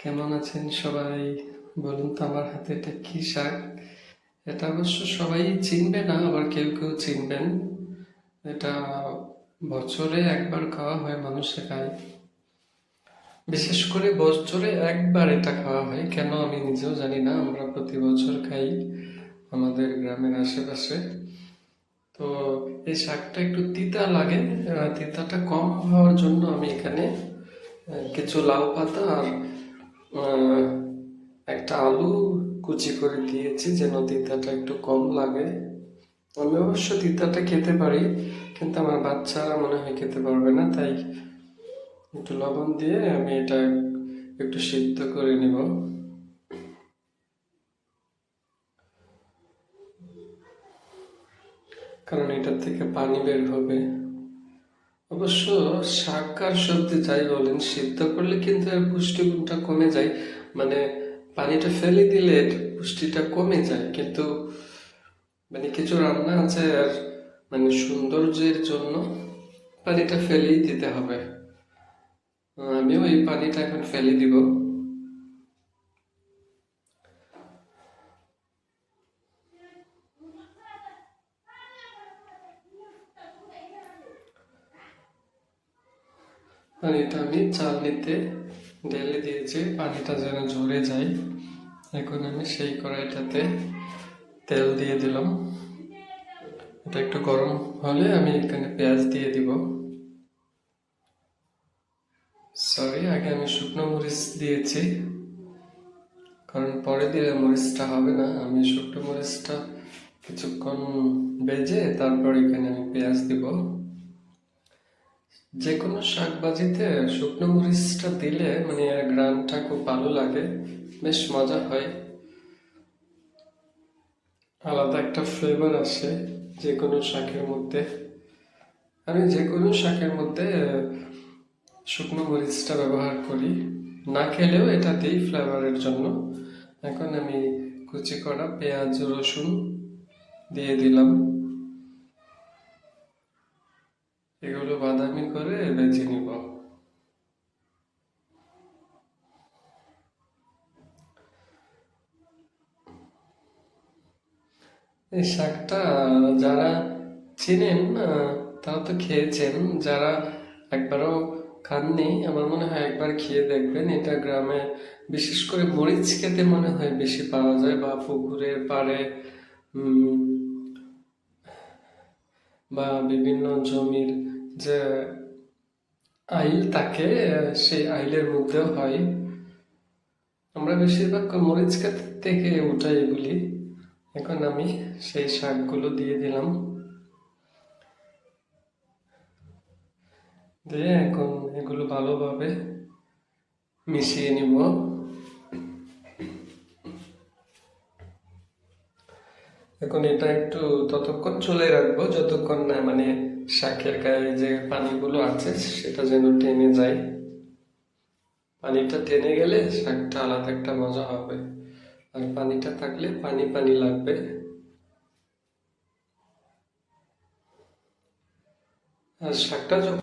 কেমন আছেন সবাই? বলুন তো আমার হাতে এটা কি শাক? এটা অবশ্য সবাই চিনবে না, আবার কেউ কেউ চিনবেন। এটা বছরে একবার খাওয়া হয়, মানুষে খায়। বিশেষ করে বছরে একবার এটা খাওয়া হয়, কেন আমি নিজেও জানি না। আমরা প্রতি বছর খাই আমাদের গ্রামের আশেপাশে। তো এই শাকটা একটু তিতা লাগে। তিতাটা কম হওয়ার জন্য আমি এখানে কিছু লাউ পাতা আর আহ, একটা আলু কুচি করে দিয়েছি, যেন তিতাটা একটু কম লাগে। আমি অবশ্য তিতাটা খেতে পারি, কিন্তু আমার বাচ্চারা মনে হয় খেতে পারবে না, তাই একটু লবণ দিয়ে আমি এটা একটু সিদ্ধ করে নিব। কারণ এটার থেকে পানি বের হবে। অবশ্য শাক আর সবজি যাই বলেন, সিদ্ধ করলে কিন্তু এর পুষ্টিগুণটা কমে যায়। মানে পানিটা ফেলে দিলে এর পুষ্টিটা কমে যায়, কিন্তু মানে কিছু রান্না আছে আর মানে সৌন্দর্যের জন্য পানিটা ফেলেই দিতে হবে। আমিও এই পানিটা এখন ফেলে দিব। পানিটা আমি চালনিতে ঢেলে দিয়েছি, পানিটা যেন ঝরে যায়। এখন আমি সেই কড়াইটাতে তেল দিয়ে দিলাম। এটা একটু গরম হলে আমি এখানে পেঁয়াজ দিয়ে দিব। সরি, আগে আমি শুকনো মরিচ দিয়েছি, কারণ পরে দিলে মরিচটা হবে না। আমি শুকনো মরিচটা কিছুক্ষণ ভেজে তারপর এখানে আমি পেঁয়াজ দিব। যে কোনো শাক ভাজিতে শুকনো মরিচটা দিলে মানে এর ঘ্রাণটা খুব ভালো লাগে, বেশ মজা হয়, আলাদা একটা ফ্লেভার আসে যে কোনো শাকের মধ্যে। আমি যে কোনো শাকের মধ্যে শুকনো মরিচটা ব্যবহার করি, না খেলেও এটা দিই ফ্লেভারের জন্য। এখন আমি কুচি করা পেঁয়াজ রসুন দিয়ে দিলাম। এগুলো বাদামি করে ভেজে নিব। এই শাকটা যারা চেনেন তারা তো খেয়েছেন, যারা একবারও খাননি আমার মনে হয় একবার খেয়ে দেখবেন। এটা গ্রামে বিশেষ করে মরিচ খেতে মনে হয় বেশি পাওয়া যায়, বা পুকুরের পাড়ে উম, বা বিভিন্ন জমির যে আইল থাকে, সেই আইলের মধ্যেও হয়। আমরা বেশিরভাগ মরিচ ক্ষেত থেকে উঠাই এগুলি। এখন আমি সেই শাকগুলো দিয়ে দিলাম। দিয়ে এখন এগুলো ভালোভাবে মিশিয়ে নিব। এখন এটা একটু ততক্ষণ চলে রাখবো যতক্ষণ না মানে শাকের গায়ে যে পানিগুলো আছে সেটা যেন টেনে যায়। পানিটা টেনে গেলে শাকটা আলাদা একটা মজা হবে, আর পানিটা থাকলে পানি পানি লাগবে। আর শাকটা যখন